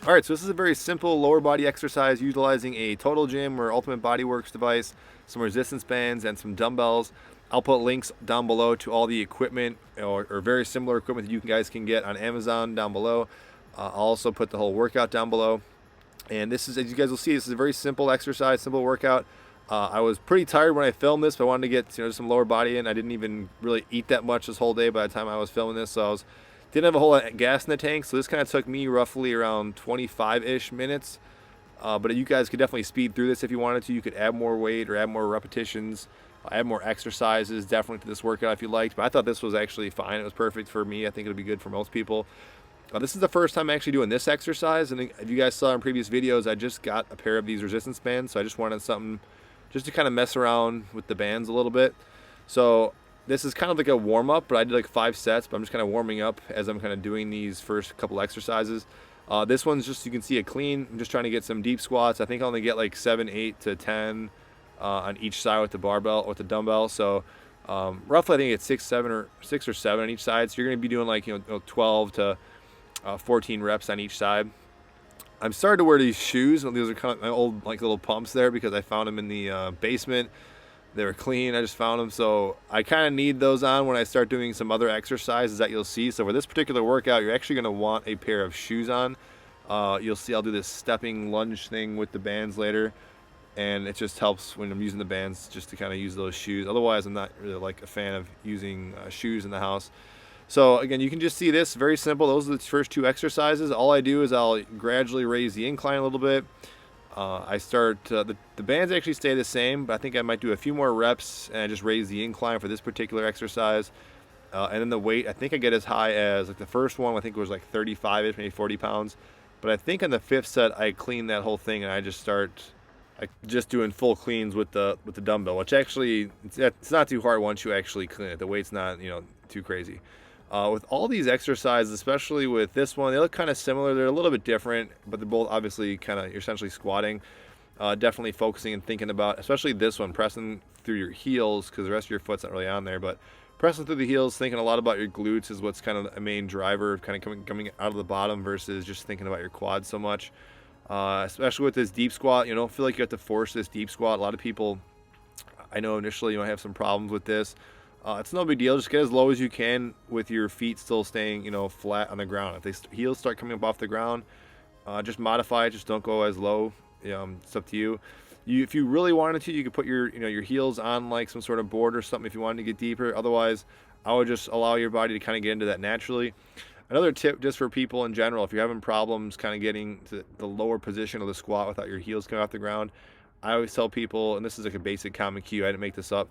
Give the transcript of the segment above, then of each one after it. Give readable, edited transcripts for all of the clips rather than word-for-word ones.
All right, so this is a very simple lower body exercise utilizing a Total Gym or Ultimate Body Works device, some resistance bands, and some dumbbells. I'll put links down below to all the equipment or very similar equipment that you guys can get on Amazon down below. I'll also put the whole workout down below. And this is, as you guys will see, this is a very simple exercise, simple workout. I was pretty tired when I filmed this, but I wanted to get some lower body in. I didn't even really eat that much this whole day by the time I was filming this, so didn't have a whole lot of gas in the tank. So this kind of took me roughly around 25-ish minutes. But you guys could definitely speed through this if you wanted to. You could add more weight or add more repetitions, add more exercises definitely to this workout if you liked. But I thought this was actually fine. It was perfect for me. I think it'll be good for most people. This is the first time actually doing this exercise, and if you guys saw in previous videos, I just got a pair of these resistance bands, so I just wanted something just to kind of mess around with the bands a little bit. So this is kind of like a warm-up, but I did like 5 sets, but I'm just kind of warming up as I'm kind of doing these first couple exercises. This one's just, you can see, a clean. I'm just trying to get some deep squats. I think I only get like 7, 8 to 10 on each side with the barbell, with the dumbbell. So roughly I think it's 6 or 7 on each side. So you're going to be doing like 12 to 14 reps on each side. I'm starting to wear these shoes. These are kind of my old like little pumps there because I found them in the basement. They were clean. I just found them, so I kind of need those on when I start doing some other exercises that you'll see. So for this particular workout, you're actually going to want a pair of shoes on. You'll see I'll do this stepping lunge thing with the bands later, and it just helps when I'm using the bands just to kind of use those shoes. Otherwise, I'm not really like a fan of using shoes in the house. So again, you can just see this, very simple. Those are the first 2 exercises. All I do is I'll gradually raise the incline a little bit. I start, the bands actually stay the same, but I think I might do a few more reps and I just raise the incline for this particular exercise. And then the weight, I think I get as high as, like the first one, I think it was like 35-ish, maybe 40 pounds. But I think on the 5th set, I clean that whole thing and I just start just doing full cleans with the dumbbell, which actually, it's not too hard once you actually clean it. The weight's not, too crazy. With all these exercises, especially with this one, they look kind of similar. They're a little bit different, but they're both obviously kind of, you're essentially squatting. Definitely focusing and thinking about, especially this one, pressing through your heels, because the rest of your foot's not really on there, but pressing through the heels, thinking a lot about your glutes is what's kind of a main driver of kind of coming out of the bottom versus just thinking about your quads so much. Especially with this deep squat, you don't feel like you have to force this deep squat. A lot of people, I know initially, have some problems with this. It's no big deal. Just get as low as you can with your feet still staying, flat on the ground. If they heels start coming up off the ground, just modify it. Just don't go as low. It's up to you. If you really wanted to, you could put your, your heels on like some sort of board or something if you wanted to get deeper. Otherwise, I would just allow your body to kind of get into that naturally. Another tip just for people in general, if you're having problems kind of getting to the lower position of the squat without your heels coming off the ground, I always tell people, and this is like a basic common cue, I didn't make this up,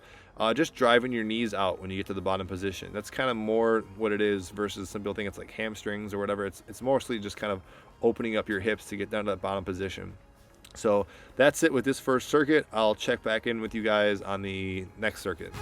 just driving your knees out when you get to the bottom position. That's kind of more what it is versus some people think it's like hamstrings or whatever. It's mostly just kind of opening up your hips to get down to that bottom position. So that's it with this first circuit. I'll check back in with you guys on the next circuit.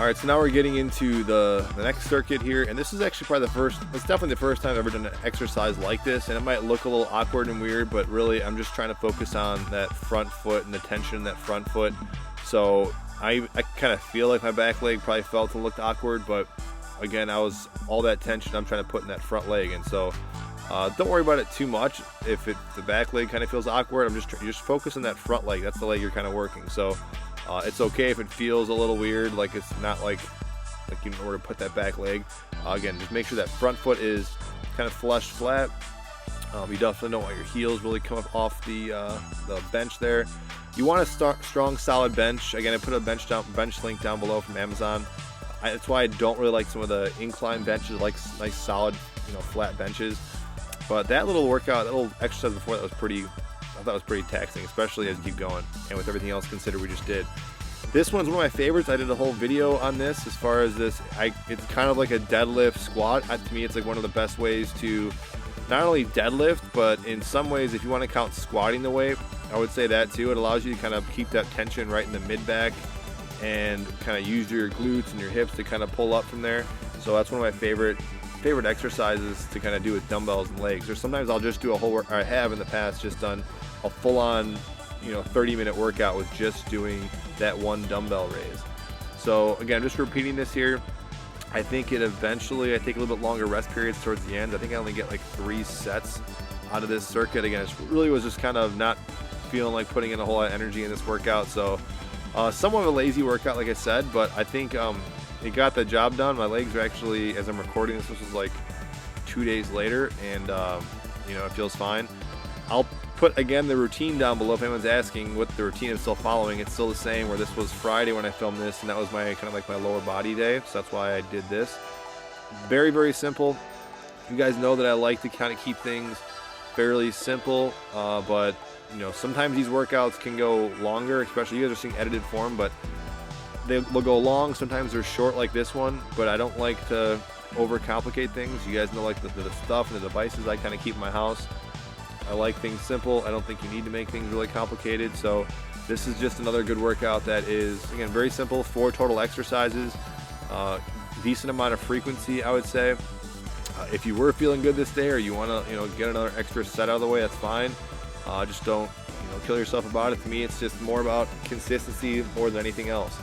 All right, so now we're getting into the next circuit here, and this is actually probably it's definitely the first time I've ever done an exercise like this, and it might look a little awkward and weird, but really I'm just trying to focus on that front foot and the tension in that front foot. So I kind of feel like my back leg probably felt and looked awkward, but again, all that tension I'm trying to put in that front leg, and so don't worry about it too much. If the back leg kind of feels awkward, you just focus on that front leg. That's the leg you're kind of working. So it's okay if it feels a little weird, like it's not like you know where to put that back leg. Again, just make sure that front foot is kind of flush flat. You definitely don't want your heels really come up off the bench there. You want a strong, solid bench. Again, I put a bench link down below from Amazon. That's why I don't really like some of the incline benches, like nice, solid, you know, flat benches. But that little workout, that little exercise before that I thought was pretty taxing, especially as you keep going and with everything else considered we just did. This one's one of my favorites. I did a whole video on this as far as this. It's kind of like a deadlift squat. To me, it's like one of the best ways to not only deadlift, but in some ways, if you want to count squatting the weight, I would say that too. It allows you to kind of keep that tension right in the mid-back and kind of use your glutes and your hips to kind of pull up from there. So that's one of my favorite exercises to kind of do with dumbbells and legs. Or sometimes I'll just do or I have in the past just done a full-on, you know, 30-minute workout with just doing that one dumbbell raise. So again, just repeating this here. I think I take a little bit longer rest periods towards the end. I think I only get like 3 sets out of this circuit. Again, it really was just kind of not feeling like putting in a whole lot of energy in this workout. So somewhat of a lazy workout, like I said, but I think it got the job done. My legs are actually, as I'm recording this was like 2 days later, and you know, it feels fine. I'll put again the routine down below if anyone's asking what the routine is still following. It's still the same, where this was Friday when I filmed this, and that was my kind of like my lower body day, so that's why I did this. Very, very simple. You guys know that I like to kind of keep things fairly simple, but you know, sometimes these workouts can go longer, especially you guys are seeing edited form, but they'll go long. Sometimes they're short like this one, but I don't like to overcomplicate things. You guys know, like the stuff and the devices I kind of keep in my house. I like things simple. I don't think you need to make things really complicated. So this is just another good workout that is, again, very simple. 4 total exercises, decent amount of frequency, I would say. If you were feeling good this day, or you want to, you know, get another extra set out of the way, that's fine. Just don't, you know, kill yourself about it. To me, it's just more about consistency more than anything else.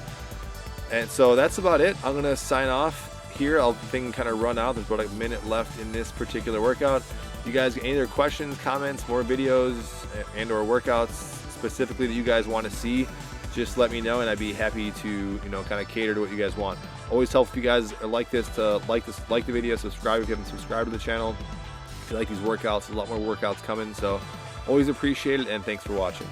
And so that's about it. I'm gonna sign off here. I'll kind of run out. There's about a minute left in this particular workout. You guys get any other questions, comments, more videos, and or workouts specifically that you guys want to see, just let me know, and I'd be happy to, you know, kind of cater to what you guys want. Always helps if you guys like this to like the video, subscribe if you haven't subscribed to the channel. If you like these workouts, there's a lot more workouts coming, so always appreciate it, and thanks for watching.